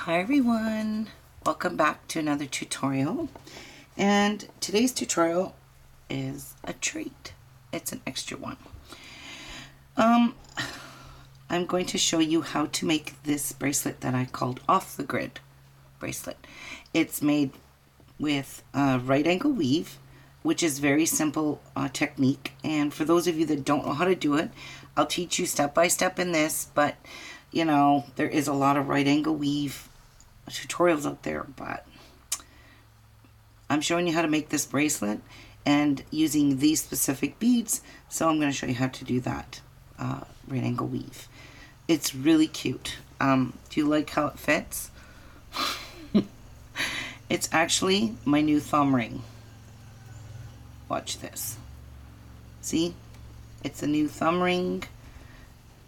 Hi everyone, welcome back to another tutorial, and today's tutorial is a treat. It's an extra one. I'm going to show you how to make this bracelet that I called off the grid bracelet. It's made with right angle weave, which is very simple technique, and for those of you that don't know how to do it, I'll teach you step by step in this, but you know, there is a lot of right angle weave tutorials out there, but I'm showing you how to make this bracelet and using these specific beads, so I'm going to show you how to do that right angle weave. It's really cute. Do you like how it fits? It's actually my new thumb ring. Watch this. See? It's a new thumb ring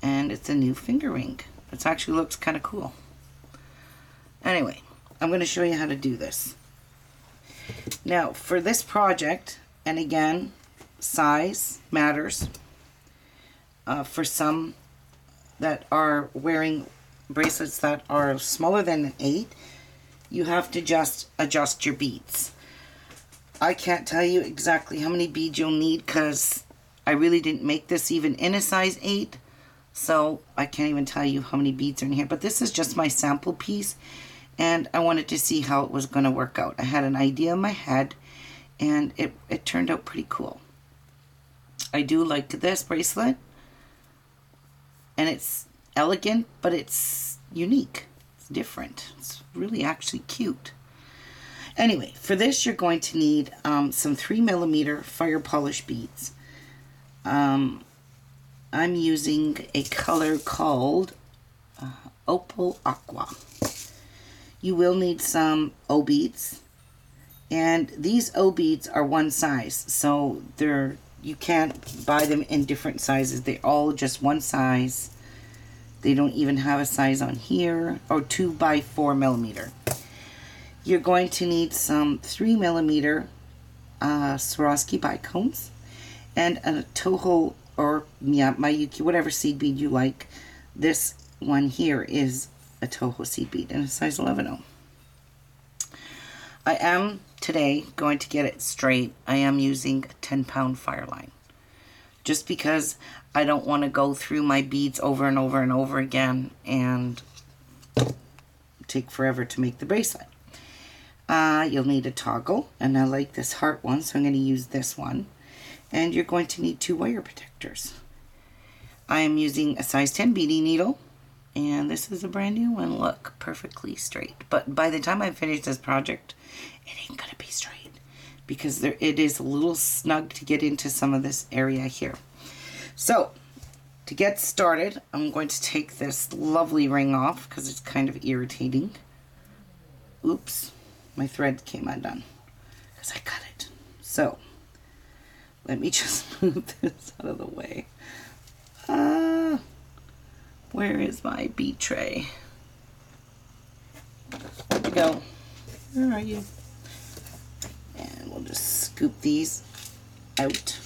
and it's a new finger ring. It actually looks kind of cool. Anyway, I'm going to show you how to do this. Now, for this project, and again, size matters. For some that are wearing bracelets that are smaller than an 8, you have to just adjust your beads. I can't tell you exactly how many beads you'll need because I really didn't make this even in a size 8. So I can't even tell you how many beads are in here. But this is just my sample piece. And I wanted to see how it was going to work out. I had an idea in my head. And it turned out pretty cool. I do like this bracelet. And it's elegant, but it's unique. It's different. It's really actually cute. Anyway, for this you're going to need some 3mm fire polish beads. I'm using a color called Opal Aqua. You will need some O beads, and these O beads are one size, so you can't buy them in different sizes. They're all just one size. They don't even have a size on here, or 2 by 4mm. You're going to need some 3mm Swarovski Bicones and a Toho or Mayuki, whatever seed bead you like. This one here is a Toho seed bead in a size 11-0. I am today going to get it straight. I am using a 10-pound Fireline, just because I don't want to go through my beads over and over and over again and take forever to make the bracelet. You'll need a toggle, and I like this heart one, so I'm going to use this one. And you're going to need 2 wire protectors. I am using a size 10 beading needle, and this is a brand new one. Look, perfectly straight. But by the time I finish this project, it ain't gonna be straight because it is a little snug to get into some of this area here. So, to get started, I'm going to take this lovely ring off because it's kind of irritating. Oops, my thread came undone because I cut it. So, let me just move this out of the way. Where is my bead tray? There we go. Where are you? And we'll just scoop these out.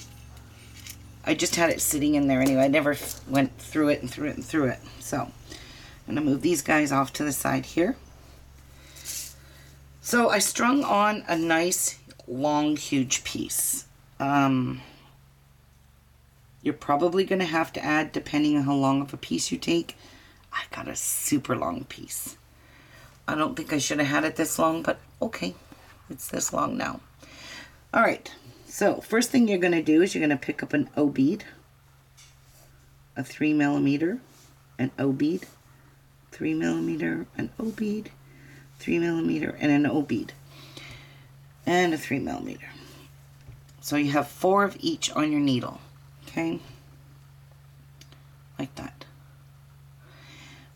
I just had it sitting in there anyway. I never went through it and through it and through it. So I'm going to move these guys off to the side here. So I strung on a nice, long, huge piece. You're probably going to have to add, depending on how long of a piece you take. I got a super long piece. I don't think I should have had it this long, but okay, it's this long now. All right, so first thing you're going to do is you're going to pick up an O bead, a 3mm, an O bead, 3mm, an O bead, 3mm, and an O bead, and a 3mm. So you have 4 of each on your needle. Okay, like that.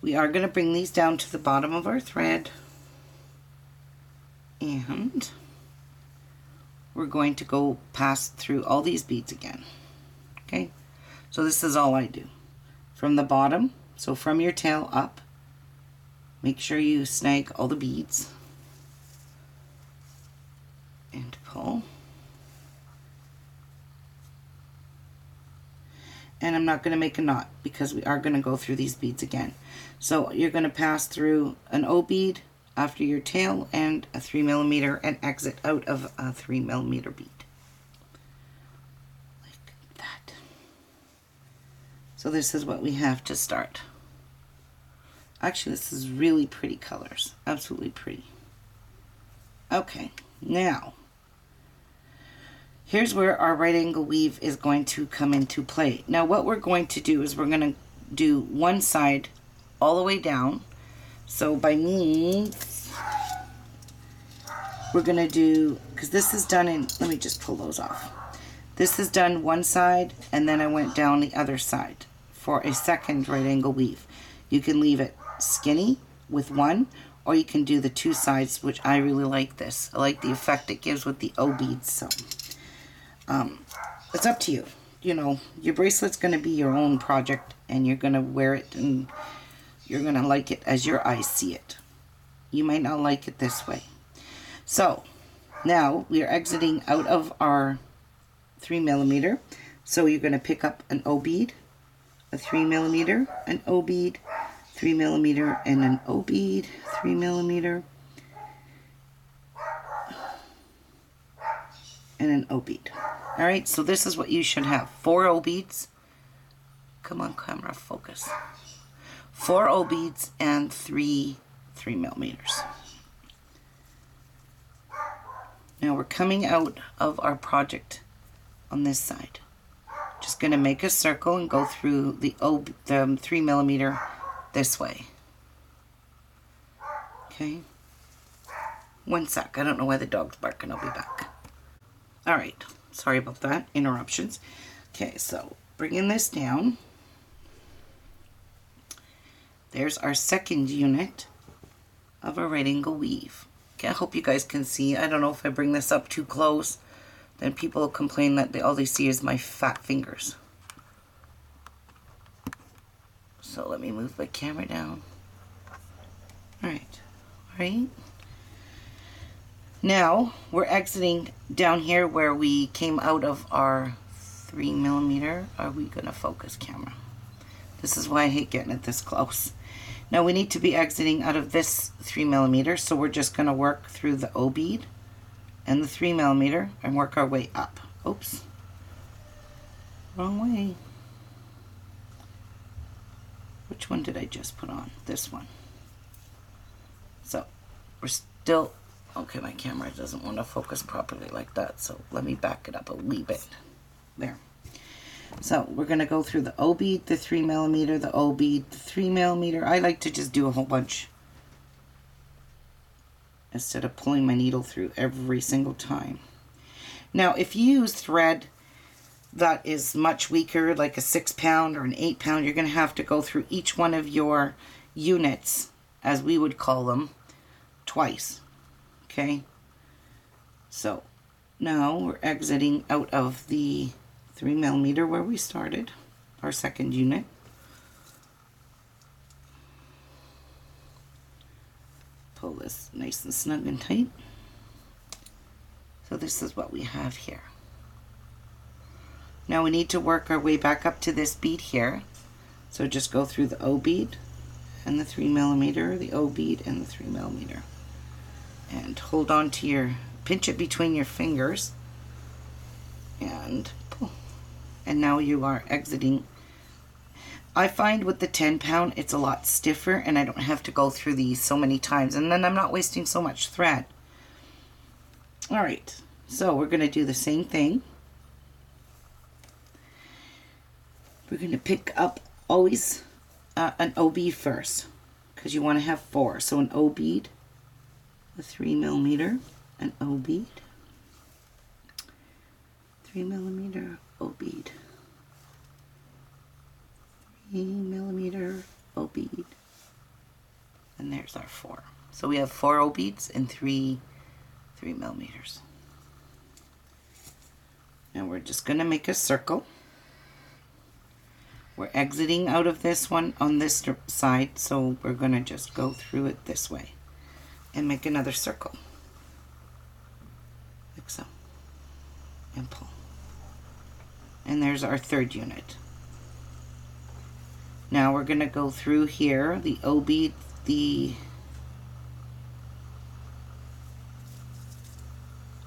We are going to bring these down to the bottom of our thread, and we're going to go pass through all these beads again. Okay, so this is all I do from the bottom, so from your tail up. Make sure you snag all the beads and pull. and I'm not going to make a knot because we are going to go through these beads again. So you're going to pass through an O bead after your tail and a 3mm and exit out of a 3mm bead. Like that. So this is what we have to start. Actually, this is really pretty colors. Absolutely pretty. Okay, now here's where our right angle weave is going to come into play. Now what we're going to do is we're going to do one side all the way down. So by means, we're going to do, because this is done in, let me just pull those off. This is done one side, and then I went down the other side for a second right angle weave. You can leave it skinny with one, or you can do the two sides, which I really like this. I like the effect it gives with the O beads. So it's up to you. You know, your bracelet's going to be your own project, and you're going to wear it, and you're going to like it as your eyes see it. You might not like it this way. So now we are exiting out of our 3mm. So you're going to pick up an O bead, a 3mm, an O bead, 3mm, and an O bead, 3mm, and an O bead. All right, so this is what you should have. 4 O beads. Come on, camera, focus. 4 O beads and 3 3mm. Now we're coming out of our project on this side. Just going to make a circle and go through the 3mm this way. Okay. One sec. I don't know why the dog's barking. I'll be back. All right. Sorry about that. Interruptions. Okay, so bringing this down. There's our second unit of a right angle weave. Okay, I hope you guys can see. I don't know if I bring this up too close, then people will complain that all they see is my fat fingers. So let me move my camera down. Alright, alright. Now we're exiting down here where we came out of our 3mm. Are we gonna focus, camera? This is why I hate getting it this close. Now we need to be exiting out of this 3mm, so we're just going to work through the O bead and the 3mm and work our way up. Oops. Wrong way. Which one did I just put on? This one. So we're still, okay, my camera doesn't want to focus properly like that, so let me back it up a wee bit. There. So we're going to go through the O bead, the 3mm, the O bead, the 3mm. I like to just do a whole bunch instead of pulling my needle through every single time. Now if you use thread that is much weaker, like a 6 pound or an 8 pound, you're going to have to go through each one of your units, as we would call them, twice. Okay? So now we're exiting out of the 3mm where we started, our second unit. Pull this nice and snug and tight. So this is what we have here. Now we need to work our way back up to this bead here. So just go through the O bead and the 3mm, the O bead and the 3mm. And hold on to your, pinch it between your fingers and pull. And now you are exiting. I find with the 10 pound it's a lot stiffer and I don't have to go through these so many times, and then I'm not wasting so much thread. Alright, so we're going to do the same thing. We're going to pick up always an O bead first, because you want to have 4. So an O bead, a 3mm, an O bead, 3mm, O bead, 3mm, O bead, and there's our 4. So we have 4 O beads and 3 3mm. Now we're just going to make a circle. We're exiting out of this one on this side, so we're going to just go through it this way and make another circle, like so, and pull. And there's our third unit. Now we're going to go through here, the O bead, the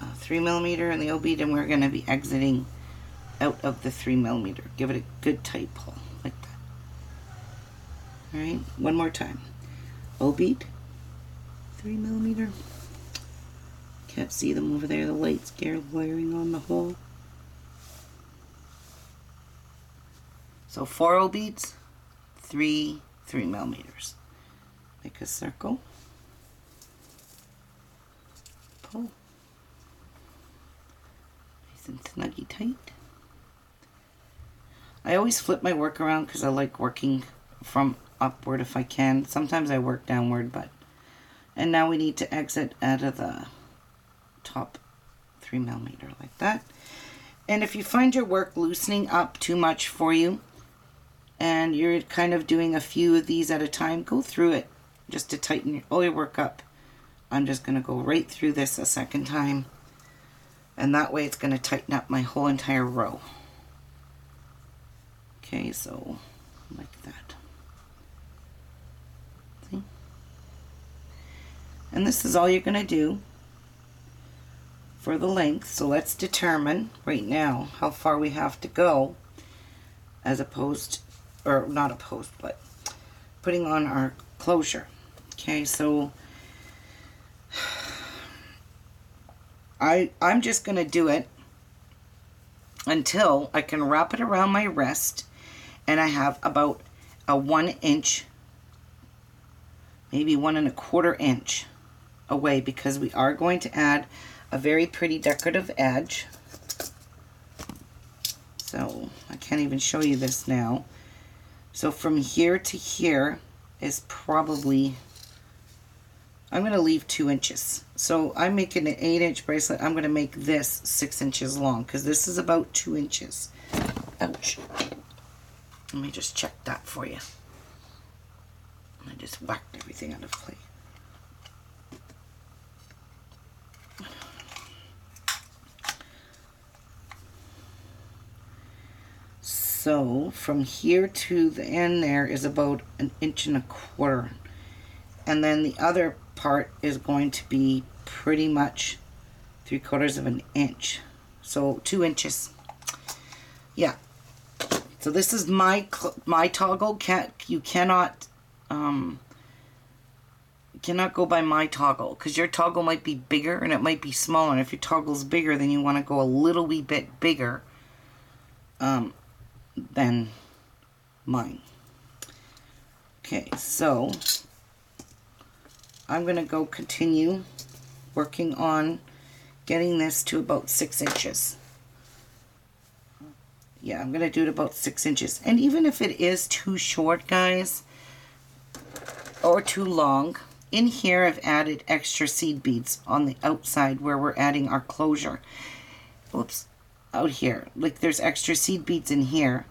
3mm and the O bead, and we're going to be exiting out of the 3mm. Give it a good tight pull, like that. Alright, one more time. O bead, 3mm. Can't see them over there, the light's glaring on the hole. So 4 O beads, 3 3mm. Make a circle. Pull. Nice and snuggy tight. I always flip my work around because I like working from upward if I can. Sometimes I work downward, but... And now we need to exit out of the top 3mm like that. And if you find your work loosening up too much for you, and you're kind of doing a few of these at a time, go through it just to tighten all your work up. I'm just going to go right through this a second time, and that way it's going to tighten up my whole entire row. Okay, so like that. See? And this is all you're going to do for the length. So let's determine right now how far we have to go, as opposed, or not opposed, but putting on our closure. Okay, so I'm just going to do it until I can wrap it around my wrist and I have about a 1 inch, maybe 1 1/4 inch away, because we are going to add a very pretty decorative edge. So I can't even show you this now. So from here to here is probably, I'm going to leave 2 inches. So I'm making an 8-inch bracelet. I'm going to make this 6 inches long because this is about 2 inches. Ouch. Let me just check that for you. I just whacked everything out of place. So from here to the end there is about 1 1/4 inches. And then the other part is going to be pretty much 3/4 inch. So 2 inches. Yeah. So this is my toggle. You cannot go by my toggle, because your toggle might be bigger and it might be smaller. And if your toggle's bigger, then you want to go a little wee bit bigger than mine. Okay, so I'm going to go continue working on getting this to about 6 inches. Yeah, I'm going to do it about 6 inches. And even if it is too short, guys, or too long, in here I've added extra seed beads on the outside where we're adding our closure. Oops, out here. Like, there's extra seed beads in here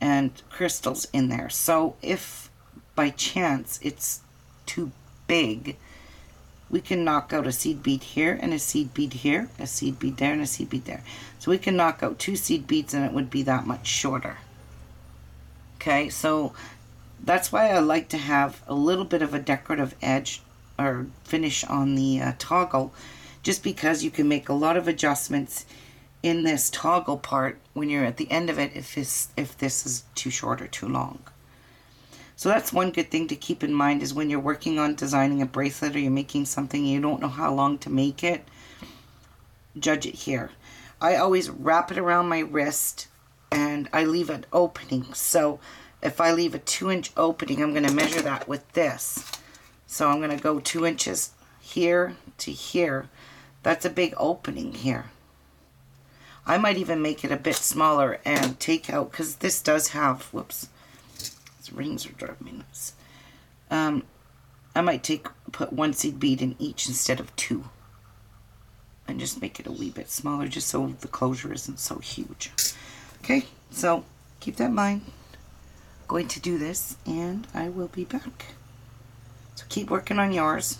and crystals in there. So if by chance it's too big, we can knock out a seed bead here and a seed bead here, a seed bead there and a seed bead there. So we can knock out 2 seed beads and it would be that much shorter. Okay, so that's why I like to have a little bit of a decorative edge or finish on the toggle, just because you can make a lot of adjustments in this toggle part when you're at the end of it if this is too short or too long. So that's one good thing to keep in mind, is when you're working on designing a bracelet or you're making something and you don't know how long to make it, judge it here. I always wrap it around my wrist and I leave an opening. So if I leave a 2-inch opening, I'm going to measure that with this. So I'm going to go 2 inches here to here. That's a big opening here. I might even make it a bit smaller and take out, because this does have, whoops, these rings are driving me nuts. I might put 1 seed bead in each instead of 2. And just make it a wee bit smaller, just so the closure isn't so huge. Okay, so keep that in mind. I'm going to do this and I will be back. So keep working on yours.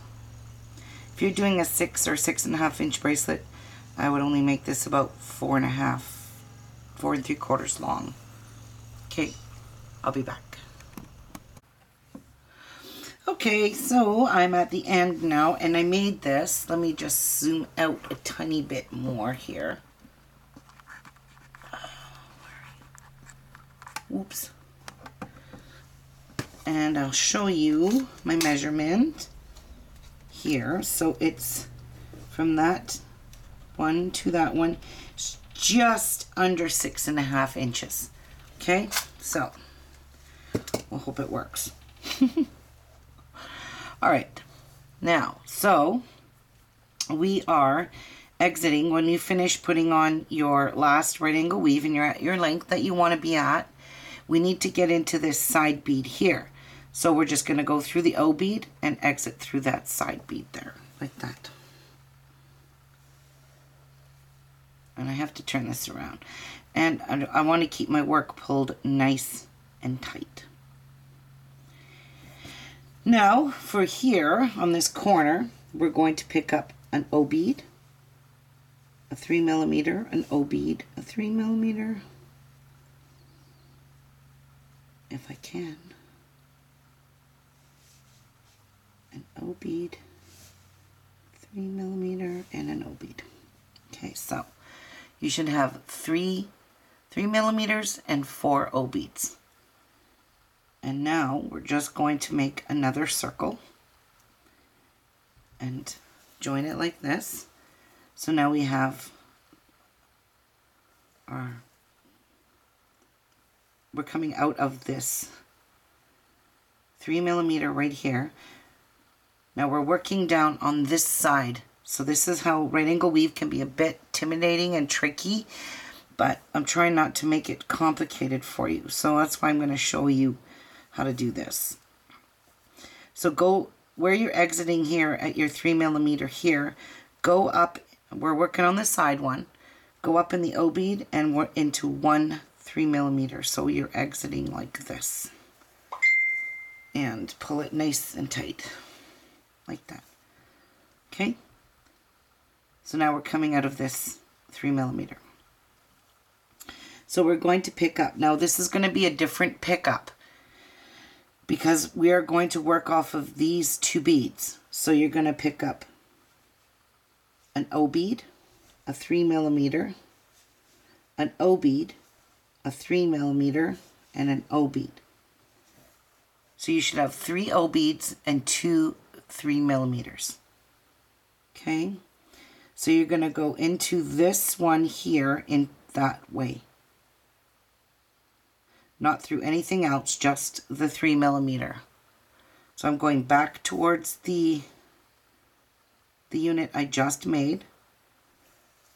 If you're doing a 6 or 6.5 inch bracelet, I would only make this about 4 3/4 long. Okay, I'll be back. Okay, so I'm at the end now, and I made this. Let me just zoom out a tiny bit more here. Oops. And I'll show you my measurement here. So it's from that one to that one, just under 6.5 inches. Okay, so we'll hope it works. All right, now, so we are exiting. When you finish putting on your last right angle weave and you're at your length that you want to be at, we need to get into this side bead here. So we're just going to go through the O bead and exit through that side bead there, like that. And I have to turn this around. And I want to keep my work pulled nice and tight. Now, for here, on this corner, we're going to pick up an O bead, a 3mm, an O bead, a 3mm, if I can, an O bead, 3mm, and an O bead. Okay, so you should have 3mm and 4 O beads. And now we're just going to make another circle and join it like this. So now we have our, we're coming out of this 3mm right here. Now we're working down on this side. So this is how right angle weave can be a bit intimidating and tricky, but I'm trying not to make it complicated for you. So that's why I'm going to show you how to do this. So go where you're exiting here at your 3mm here, go up, we're working on the side one, go up in the O bead and we're into 1 3mm. So you're exiting like this and pull it nice and tight like that. Okay, so now we're coming out of this 3mm. So we're going to pick up. Now this is going to be a different pickup, because we are going to work off of these 2 beads. So you're going to pick up an O bead, a 3mm, an O bead, a 3mm, and an O bead. So you should have 3 O beads and 2 3mm. Okay, so you're going to go into this one here in that way. Not through anything else, just the 3mm. So I'm going back towards the unit I just made,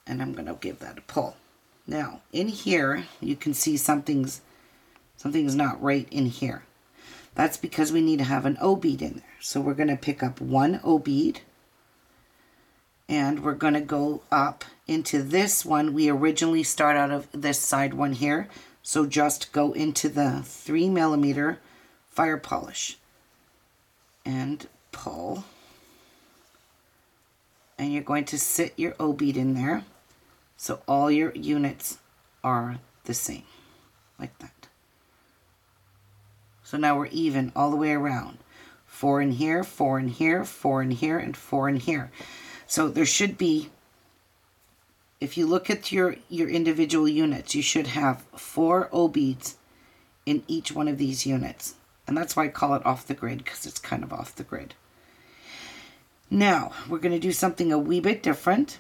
and I'm going to give that a pull. Now in here you can see something's not right in here. That's because we need to have an O bead in there. So we're going to pick up 1 O bead and we're going to go up into this one. We originally start out of this side one here. So just go into the 3mm fire polish and pull. And you're going to sit your O bead in there. So all your units are the same, like that. So now we're even all the way around. 4 in here, 4 in here, 4 in here, and 4 in here. So there should be, if you look at your individual units, you should have 4 O beads in each one of these units. And that's why I call it off the grid, because it's kind of off the grid. Now, we're going to do something a wee bit different,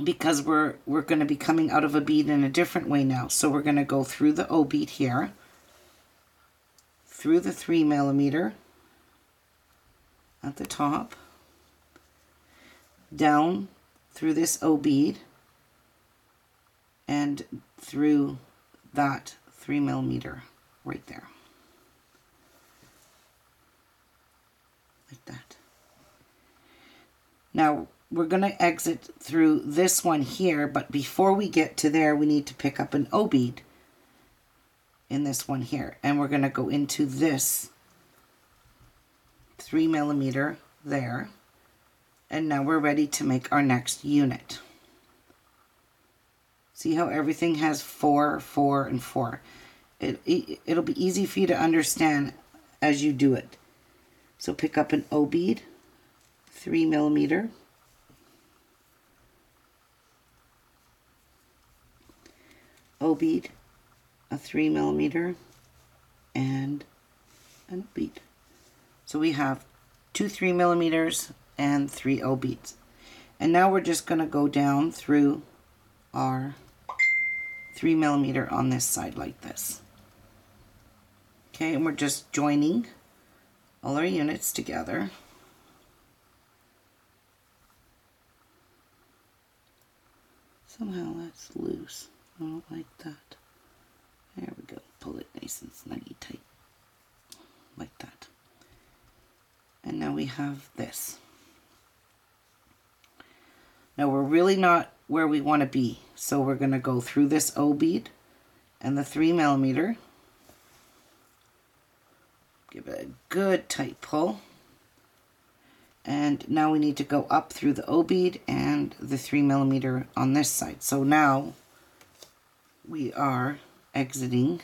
because we're going to be coming out of a bead in a different way now. So we're going to go through the O bead here, through the 3mm at the top, down through this O bead, and through that 3mm right there, like that. Now we're going to exit through this one here, but before we get to there we need to pick up an O bead in this one here, and we're going to go into this 3mm there. And now we're ready to make our next unit. See how everything has 4, 4, and 4. It'll be easy for you to understand as you do it. So pick up an O bead, 3 millimeter, O bead, a 3 millimeter, and an O bead. So we have 2 3 millimeters and 3 O beads. And now we're just going to go down through our 3 millimeter on this side like this. Okay, and we're just joining all our units together. Somehow that's loose. I don't like that. There we go. Pull it nice and snuggy tight. Like that. And now we have this. Now we're really not where we want to be. So we're going to go through this O bead and the 3 millimeter. Give it a good tight pull. And now we need to go up through the O bead and the 3 millimeter on this side. So now we are exiting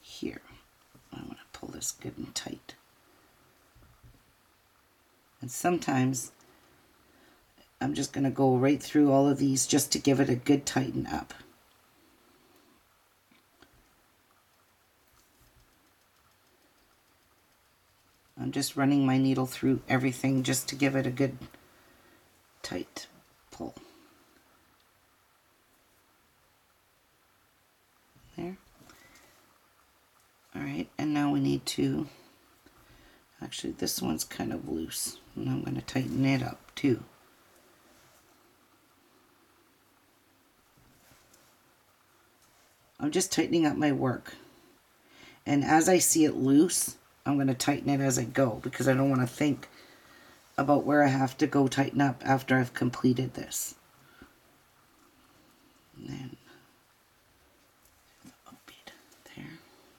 here. I want to pull this good and tight. And sometimes I'm just going to go right through all of these just to give it a good tighten up. I'm just running my needle through everything just to give it a good tight pull. There. Alright, and now we need to, actually this one's kind of loose, and I'm going to tighten it up too. I'm just tightening up my work. And as I see it loose, I'm going to tighten it as I go because I don't want to think about where I have to go tighten up after I've completed this. And then the bead there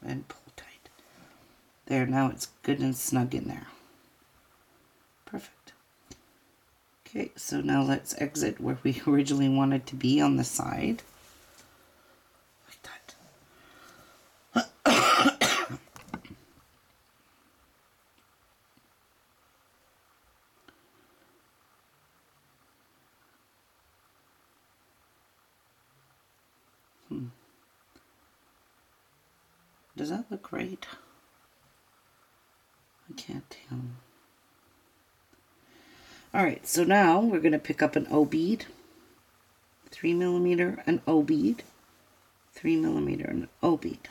and pull tight. There, now it's good and snug in there. Perfect. Okay, so now let's exit where we originally wanted to be on the side. Like that. Does that look right? I can't tell. Alright, so now we're going to pick up an O bead, 3 millimeter, an O bead, 3 millimeter, and an O bead.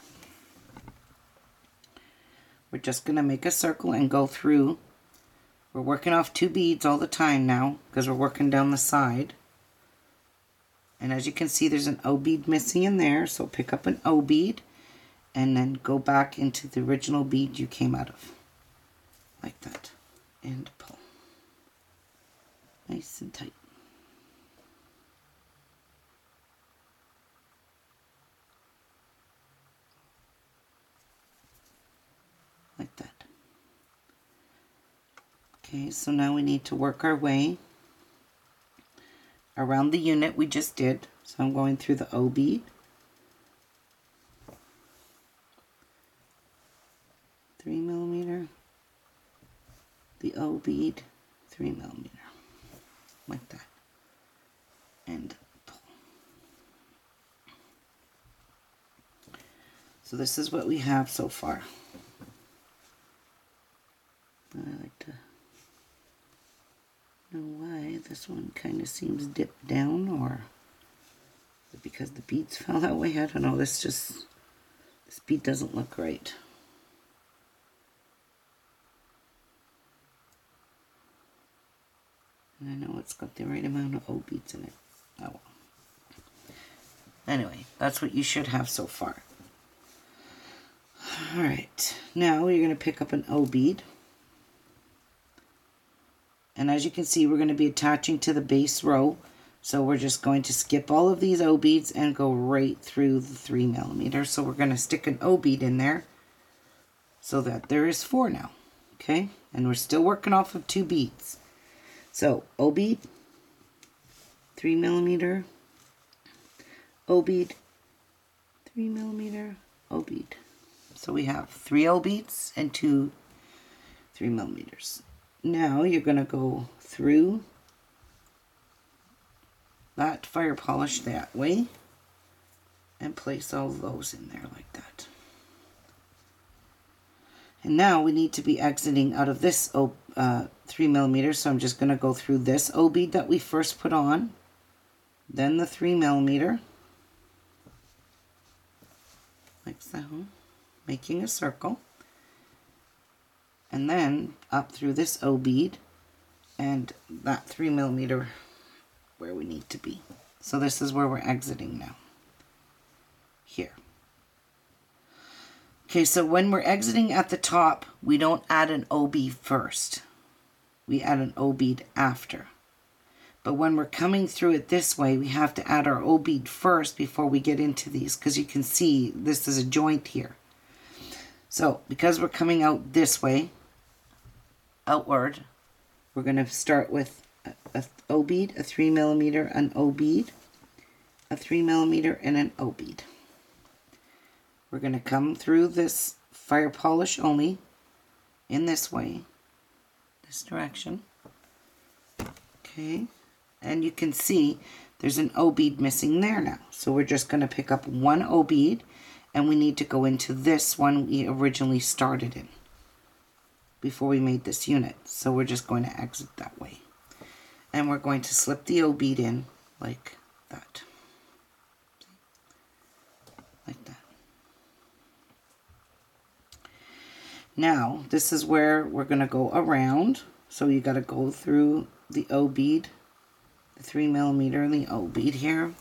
We're just going to make a circle and go through. We're working off 2 beads all the time now because we're working down the side. And as you can see, there's an O bead missing in there, so pick up an O bead and then go back into the original bead you came out of. Like that. And pull. Nice and tight. Like that. Okay, so now we need to work our way around the unit we just did. So I'm going through the O bead. Three millimeter, the O bead, 3 millimeter, like that, and pull. So this is what we have so far. I like to know why this one kind of seems dipped down, or is it because the beads fell that way? I don't know. This bead doesn't look right. And I know it's got the right amount of O beads in it. Oh well. Anyway, that's what you should have so far. Alright, now you're going to pick up an O bead. And as you can see, we're going to be attaching to the base row. So we're just going to skip all of these O beads and go right through the 3 millimeter. So we're going to stick an O bead in there so that there is 4 now. Okay, and we're still working off of 2 beads. So O bead, 3 millimeter, O bead, 3 millimeter, O bead. So we have 3 O beads and 2 3mm. Now you're going to go through that fire polish that way and place all those in there like that. And now we need to be exiting out of this 3mm, so I'm just going to go through this O bead that we first put on, then the 3mm, like so, making a circle, and then up through this O bead and that 3mm where we need to be. So this is where we're exiting now, here. Okay, so when we're exiting at the top, we don't add an O bead first. We add an O bead after. But when we're coming through it this way, we have to add our O bead first before we get into these, because you can see this is a joint here. So because we're coming out this way, outward, we're going to start with a O bead, a 3mm, an O bead, a 3mm, and an O bead. We're going to come through this fire polish only in this way, this direction. Okay, and you can see there's an O bead missing there now. So we're just going to pick up 1 O bead, and we need to go into this one we originally started in before we made this unit. So we're just going to exit that way. And we're going to slip the O bead in like that. Like that. Now, this is where we're going to go around. So you got to go through the O bead, the 3mm, and the O bead here.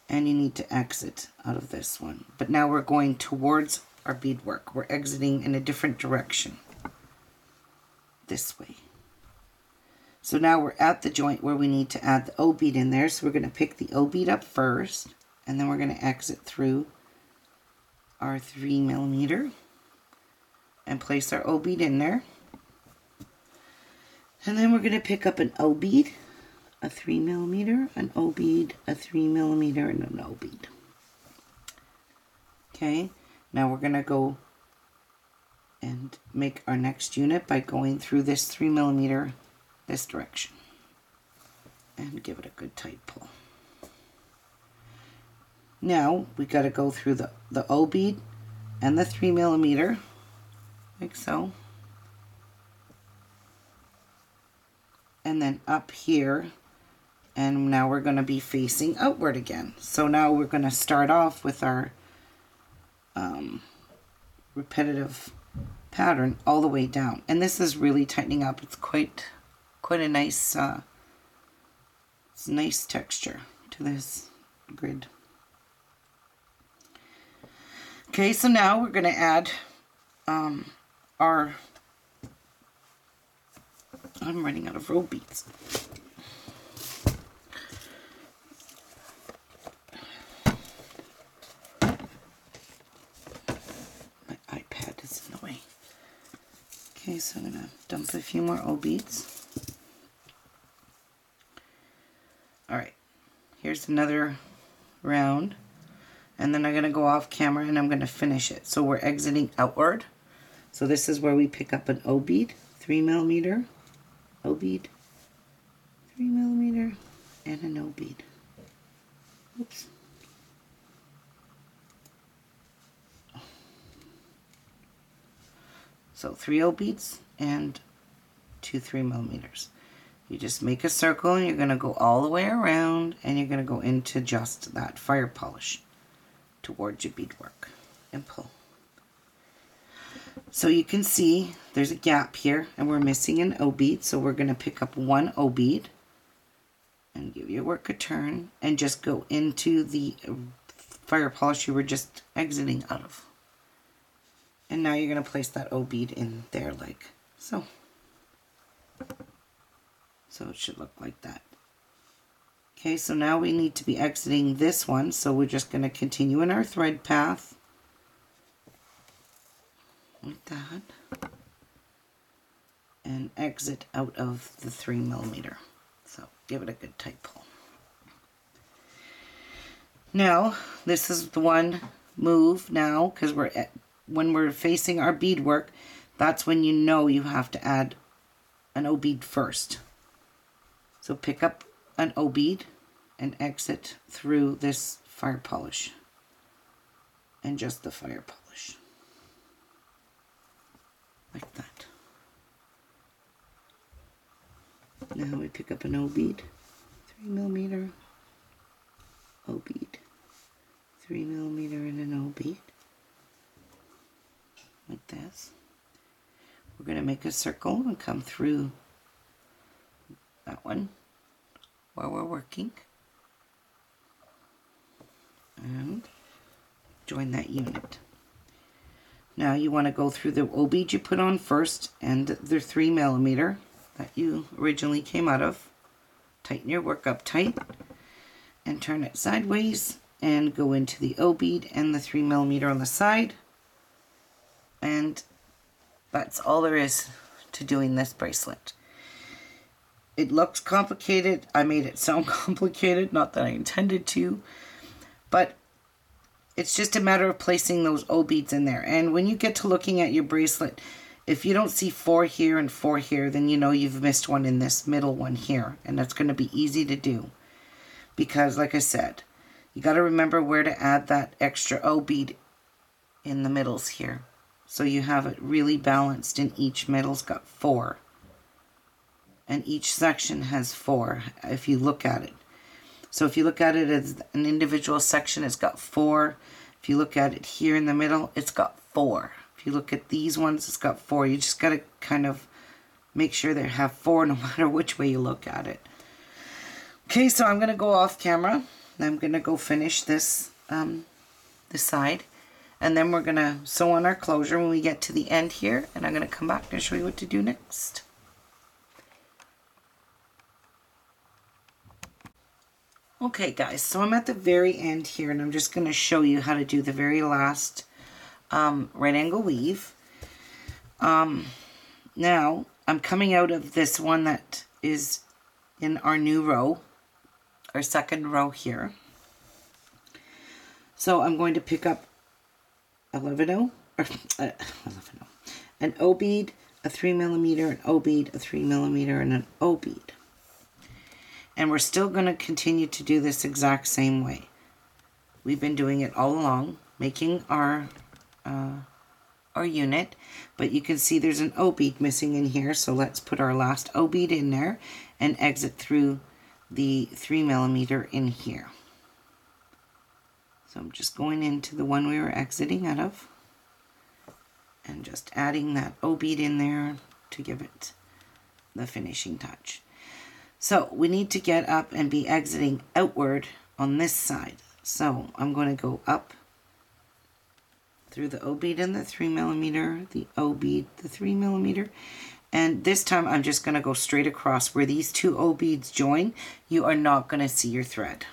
And you need to exit out of this one. But now we're going towards our beadwork. We're exiting in a different direction. This way. So now we're at the joint where we need to add the O bead in there. So we're going to pick the O bead up first. And then we're going to exit through our 3mm. And place our O bead in there. And then we're going to pick up an O bead, a 3mm, an O bead, a 3mm, and an O bead. Okay, now we're going to go and make our next unit by going through this 3mm this direction. And give it a good tight pull. Now we got to go through the O bead and the 3mm. Like so. And then up here, and now we're going to be facing outward again. So now we're going to start off with our repetitive pattern all the way down. And this is really tightening up. It's quite a nice, it's a nice texture to this grid. Okay, so now we're going to add I'm running out of row beads. My iPad is in the way. Okay, so I'm going to dump a few more O beads. Alright, here's another round. And then I'm going to go off camera and I'm going to finish it. So we're exiting outward. So this is where we pick up an O bead, 3mm, O bead, 3mm, and an O bead. Oops. So 3 O beads and 2 3mm. You just make a circle and you're going to go all the way around and you're going to go into just that fire polish towards your beadwork and pull. So you can see there's a gap here and we're missing an O bead, so we're going to pick up 1 O bead and give your work a turn and just go into the fire polish you were just exiting out of. And now you're going to place that O bead in there like so. So it should look like that. Okay, so now we need to be exiting this one, so we're just going to continue in our thread path. Like that. And exit out of the 3mm. So give it a good tight pull. Now, this is the one move now, because we're when we're facing our beadwork, that's when you know you have to add an O bead first. So pick up an O bead and exit through this fire polish and just the fire polish, like that. Now we pick up an O bead, 3mm, O bead, 3mm and an O bead, like this. We're going to make a circle and come through that one while we're working, and join that unit. Now you want to go through the O bead you put on first and the 3mm that you originally came out of. Tighten your work up tight and turn it sideways and go into the O bead and the 3mm on the side, and that's all there is to doing this bracelet. It looks complicated. I made it sound complicated, not that I intended to, but it's just a matter of placing those O beads in there. And when you get to looking at your bracelet, if you don't see 4 here and 4 here, then you know you've missed one in this middle one here, and that's going to be easy to do, because like I said, you got to remember where to add that extra O bead in the middles here, so you have it really balanced, and each middle's got 4. And each section has 4 if you look at it. So if you look at it as an individual section, it's got 4. If you look at it here in the middle, it's got 4. If you look at these ones, it's got 4. You just got to kind of make sure they have 4 no matter which way you look at it. Okay, so I'm going to go off camera. I'm going to go finish this, this side. And then we're going to sew on our closure when we get to the end here. And I'm going to come back and show you what to do next. Okay guys, so I'm at the very end here, and I'm just going to show you how to do the very last right angle weave. Now I'm coming out of this one that is in our new row, our second row here. So I'm going to pick up an O bead, a 3mm, an O bead, a 3mm, and an O bead. And we're still going to continue to do this exact same way. We've been doing it all along, making our unit, but you can see there's an O bead missing in here, so let's put our last O bead in there and exit through the 3mm in here. So I'm just going into the one we were exiting out of and just adding that O bead in there to give it the finishing touch. So we need to get up and be exiting outward on this side. So I'm going to go up through the O bead and the 3mm, the O bead, the 3mm, and this time I'm just going to go straight across. Where these two O beads join, you are not going to see your thread,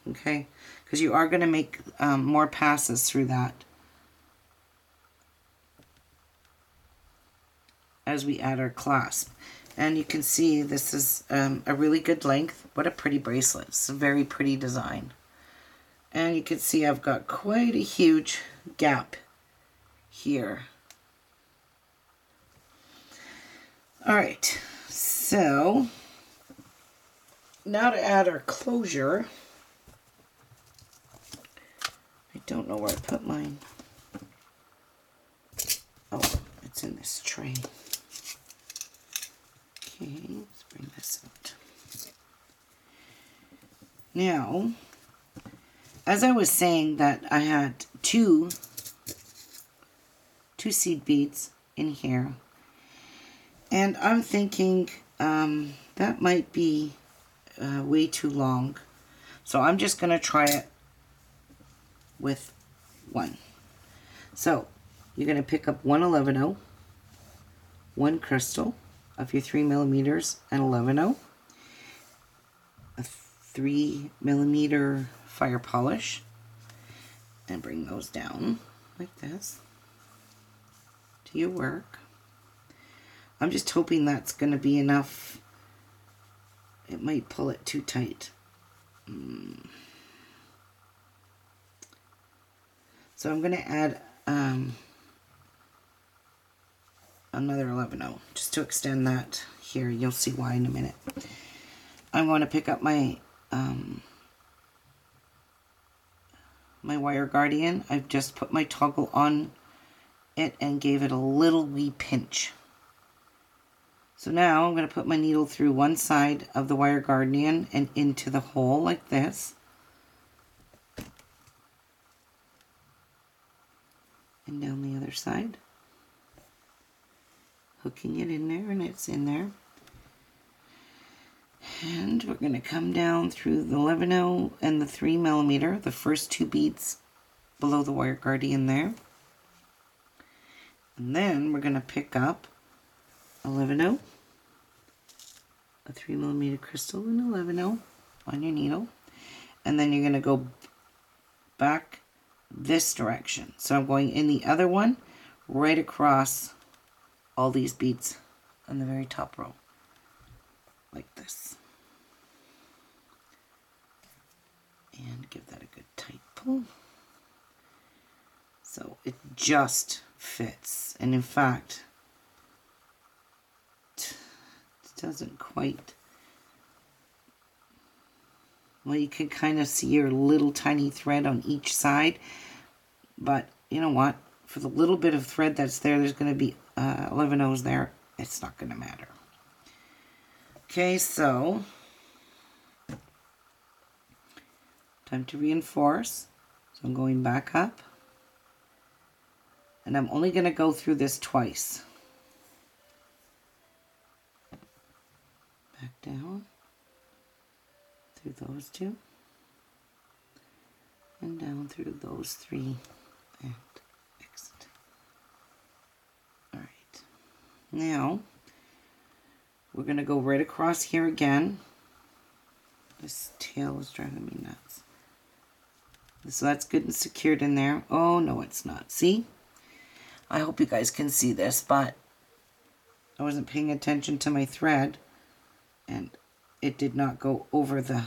okay? Because you are going to make more passes through that as we add our clasp. And you can see this is a really good length. What a pretty bracelet. It's a very pretty design. And you can see I've got quite a huge gap here. Alright, so now to add our closure. I don't know where I put mine. Oh, it's in this tray. Okay, let's bring this out. Now, as I was saying that I had two seed beads in here, and I'm thinking that might be way too long, so I'm just going to try it with one. So you're going to pick up one 11-0, one crystal of your 3mm and 11-0, a 3mm fire polish, and bring those down like this to your work. I'm just hoping that's going to be enough. It might pull it too tight. So I'm going to add another 11-0 just to extend that here. You'll see why in a minute. I'm going to pick up my my wire guardian. I've just put my toggle on it and gave it a little wee pinch. So now I'm going to put my needle through one side of the wire guardian and into the hole like this. And down the other side. Hooking it in there, and it's in there. And we're going to come down through the 11-0 and the 3mm, the first 2 beads below the wire guardian there. And then we're going to pick up 11-0, a 3mm crystal and 11-0 on your needle. And then you're going to go back this direction. So I'm going in the other one, right across all these beads on the very top row, like this. And give that a good tight pull. So it just fits. And in fact, it doesn't quite, well, you can kind of see your little tiny thread on each side, but you know what, for the little bit of thread that's there, there's going to be 11-0s there. It's not going to matter. Okay, so time to reinforce. So I'm going back up, and I'm only going to go through this twice. Back down through those 2, and down through those 3, and exit. All right, now we're going to go right across here again. This tail is driving me nuts. So that's good and secured in there. Oh, no, it's not. See? I hope you guys can see this, but I wasn't paying attention to my thread, and it did not go over the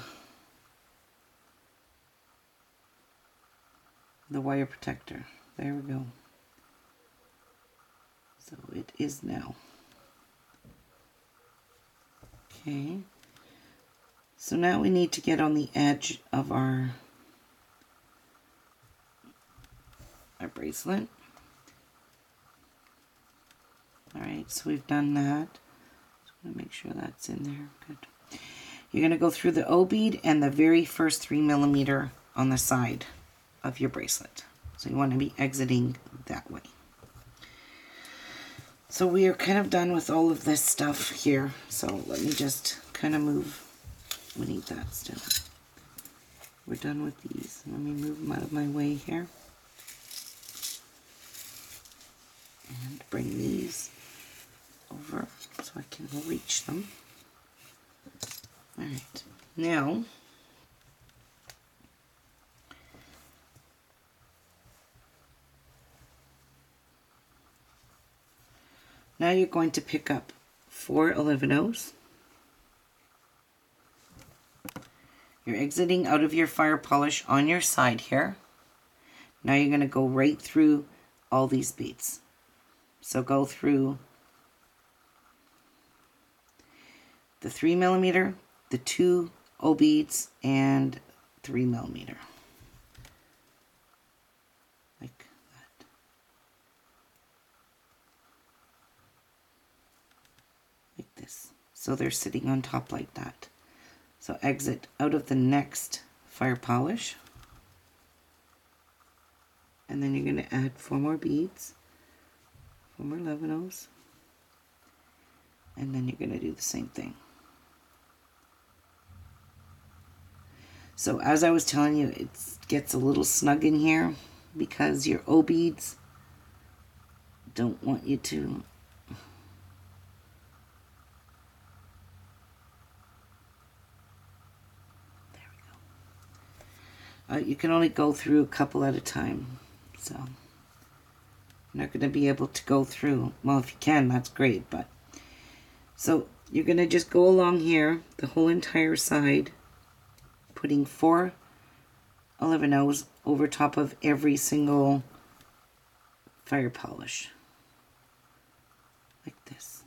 wire protector. There we go. So it is now. Okay. So now we need to get on the edge of our bracelet. Alright, so we've done that. Just want to make sure that's in there. Good. You're going to go through the O bead and the very first 3mm on the side of your bracelet. So you want to be exiting that way. So we are kind of done with all of this stuff here. So let me just kind of move. We need that still. We're done with these. Let me move them out of my way here. And bring these over so I can reach them. Alright, now you're going to pick up 4 11-0s. You're exiting out of your fire polish on your side here. Now you're going to go right through all these beads. So go through the 3mm, the 2 O beads, and 3mm. Like that. Like this. So they're sitting on top like that. So exit out of the next fire polish. And then you're going to add 4 more beads. 4 more 11-0s. And then you're going to do the same thing. So as I was telling you, it gets a little snug in here because your O beads don't want you to you can only go through a couple at a time, so you're not going to be able to go through. Well, if you can, that's great, but so you're going to just go along here the whole entire side, putting 4 11-0s over top of every single fire polish, this.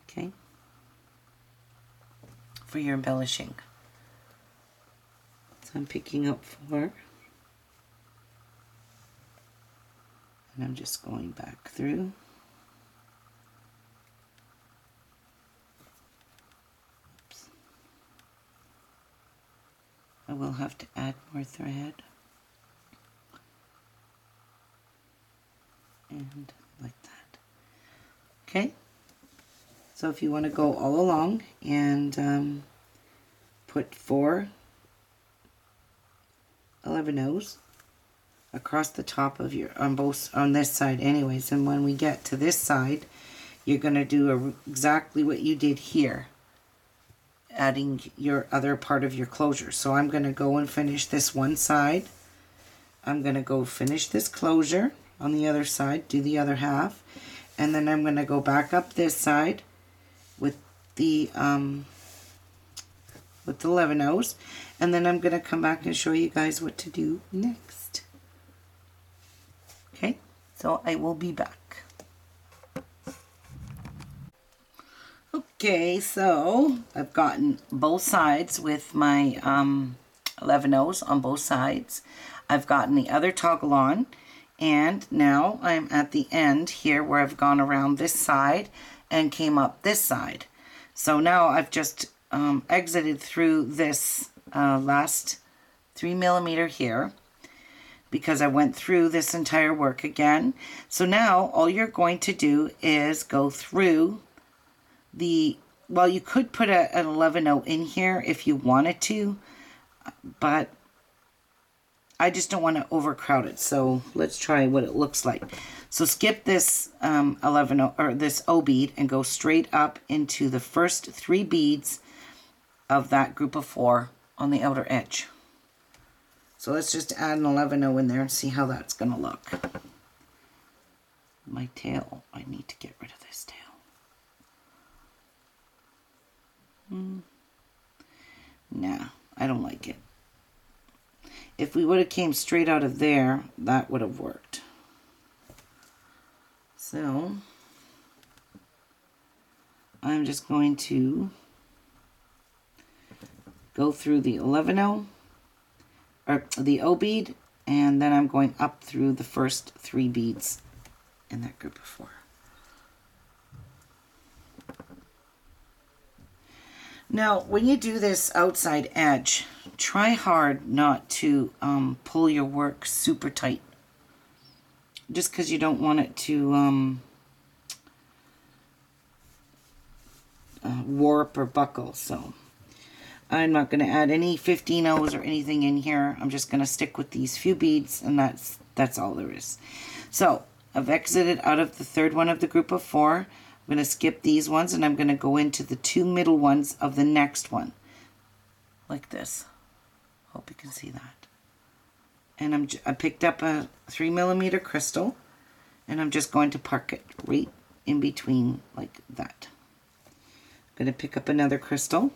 Okay, for your embellishing. So I'm picking up 4, and I'm just going back through. Oops. I will have to add more thread. And like that. Okay, so if you want to go all along and put 4 11-0s across the top of your, on this side anyways, and when we get to this side, you're going to do exactly what you did here, adding your other part of your closure. So I'm going to go and finish this one side. I'm going to go finish this closure on the other side, do the other half, and then I'm going to go back up this side with the 11-0s, and then I'm going to come back and show you guys what to do next. Okay, so I will be back. Okay, so I've gotten both sides with my 11-0s on both sides. I've gotten the other toggle on, and now I'm at the end here where I've gone around this side and came up this side. So now I've just exited through this last 3mm here, because I went through this entire work again. So now all you're going to do is go through the, well, you could put an 11-0 in here if you wanted to, but I just don't want to overcrowd it. So let's try what it looks like. So skip this 11-0 or this O bead and go straight up into the first 3 beads of that group of 4 on the outer edge. So let's just add an 11-0 in there and see how that's going to look. My tail, I need to get rid of this tail. Nah, I don't like it. If we would have came straight out of there, that would have worked. So I'm just going to go through the 11-0 or the O bead, and then I'm going up through the first 3 beads in that group of 4. Now, when you do this outside edge, try hard not to pull your work super tight, just because you don't want it to warp or buckle. So I'm not going to add any 15-0s or anything in here. I'm just going to stick with these few beads, and that's all there is. So I've exited out of the 3rd one of the group of 4. I'm going to skip these ones, and I'm going to go into the 2 middle ones of the next one, like this. Hope you can see that. And I picked up a 3mm crystal, and I'm just going to park it right in between like that. I'm going to pick up another crystal,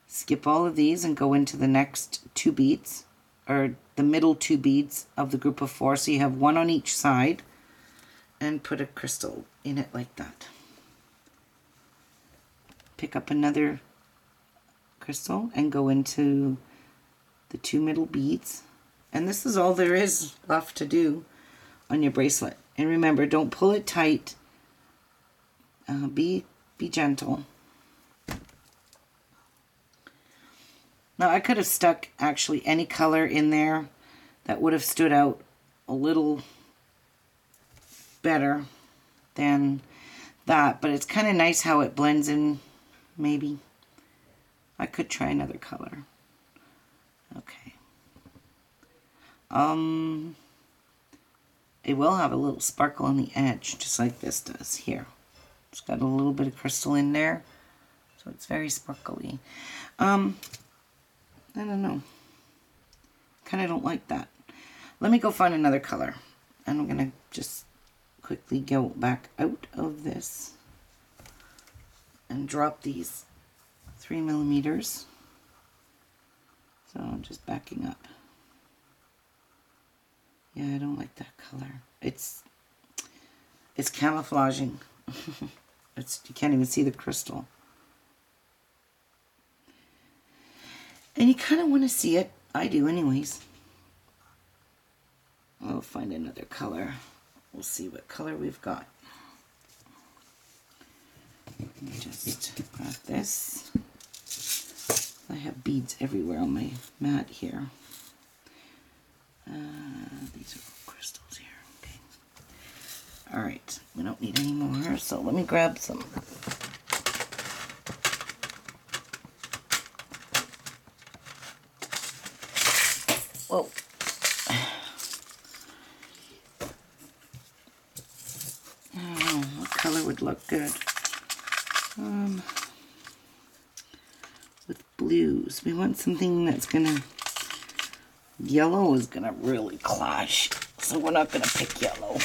skip all of these, and go into the next 2 beads, or the middle 2 beads of the group of 4, so you have 1 on each side, and put a crystal in it like that. Pick up another crystal and go into the 2 middle beads, and this is all there is left to do on your bracelet. And remember, don't pull it tight. Be gentle. Now I could have stuck actually any color in there that would have stood out a little better than that, but it's kind of nice how it blends in. Maybe I could try another color. Okay. It will have a little sparkle on the edge, just like this does here. It's got a little bit of crystal in there, so it's very sparkly. I don't know. Kind of don't like that. Let me go find another color, and I'm gonna just quickly go back out of this and drop these 3mm. So I'm just backing up. Yeah, I don't like that color. It's camouflaging. You can't even see the crystal. And you kind of want to see it. I do anyways. I'll find another color. We'll see what color we've got. Let me just grab this. I have beads everywhere on my mat here. These are all crystals here. Okay. All right. We don't need any more, so let me grab some. Whoa. What color would look good? With blues. We want something that's gonna... Yellow is gonna really clash, so we're not gonna pick yellow.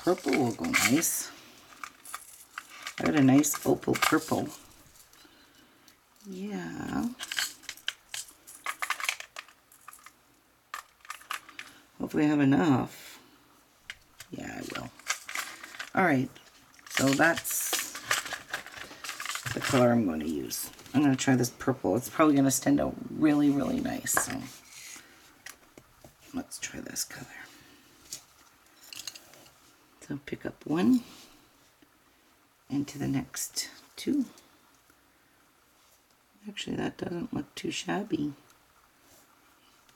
Purple will go nice. I got a nice opal purple. Yeah. Hopefully I have enough. Yeah, I will. Alright, so that's the color I'm going to use. I'm going to try this purple. It's probably going to stand out really, really nice. So let's try this color. So pick up one into the next two. Actually, that doesn't look too shabby.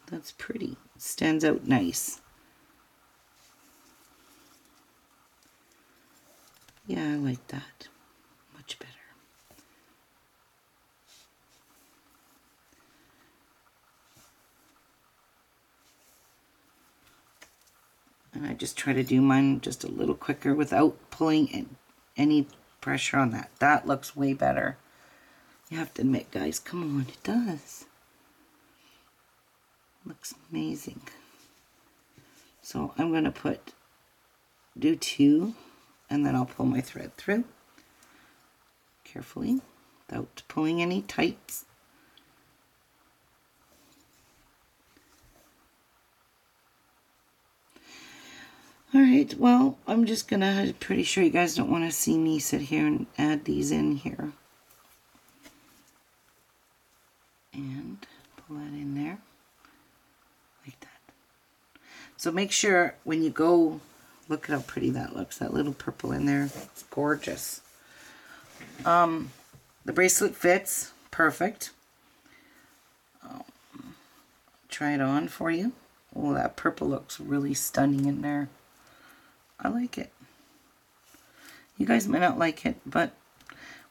That's pretty. It stands out nice. Yeah, I like that. Much better. And I just try to do mine just a little quicker without pulling any pressure on that. That looks way better. You have to admit, guys, come on, it does. Looks amazing. So I'm going to do two, and then I'll pull my thread through carefully without pulling any tights. Alright, well, I'm pretty sure you guys don't want to see me sit here and add these in here. And pull that in there, like that. So make sure when you go, look at how pretty that looks, that little purple in there. It's gorgeous. The bracelet fits perfect. Try it on for you. Oh, that purple looks really stunning in there. I like it. You guys might not like it, but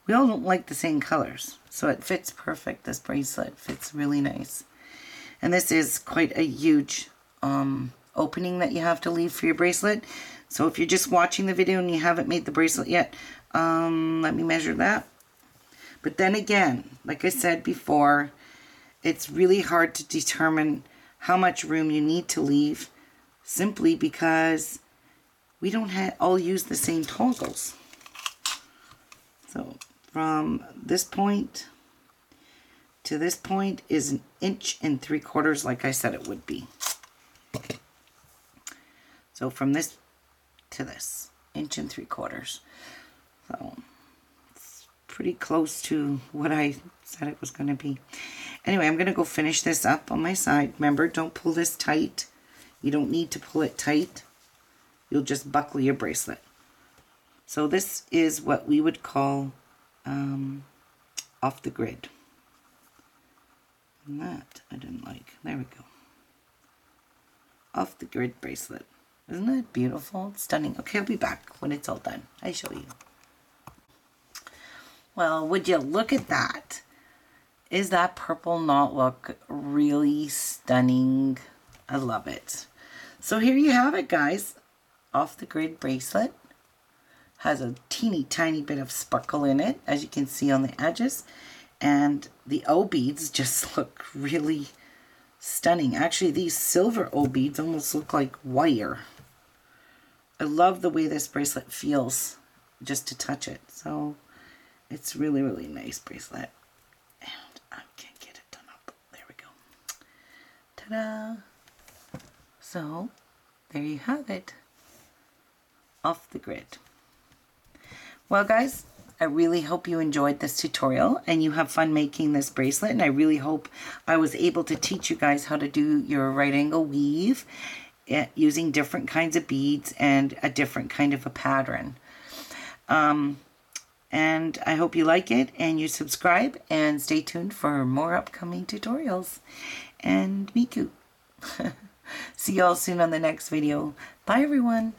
we all don't like the same colors. So it fits perfect. This bracelet fits really nice. And this is quite a huge opening that you have to leave for your bracelet. So if you're just watching the video and you haven't made the bracelet yet, let me measure that. But then again, like I said before, it's really hard to determine how much room you need to leave, simply because we don't all use the same toggles. So from this point to this point is 1 3/4 inches, like I said it would be. So from this to this, 1 3/4 inches. So it's pretty close to what I said it was going to be. Anyway, I'm going to go finish this up on my side. Remember, don't pull this tight. You don't need to pull it tight. You'll just buckle your bracelet. So this is what we would call off the grid. And that I didn't like. There we go. Off the grid bracelet. Isn't it beautiful? It's stunning. Okay, I'll be back when it's all done. I show you. Well, would you look at that? Is that purple not look really stunning? I love it. So here you have it, guys. Off the grid bracelet. Has a teeny tiny bit of sparkle in it, as you can see on the edges. And the O beads just look really stunning. Actually, these silver O beads almost look like wire. I love the way this bracelet feels just to touch it. So It's really, really nice bracelet. And I can't get it done up. There we go. Ta-da! So, there you have it. Off the grid. Well, guys, I really hope you enjoyed this tutorial and you have fun making this bracelet, and I really hope I was able to teach you guys how to do your right angle weave using different kinds of beads and a different kind of a pattern. And I hope you like it and you subscribe and stay tuned for more upcoming tutorials. And Miku. See you all soon on the next video. Bye, everyone.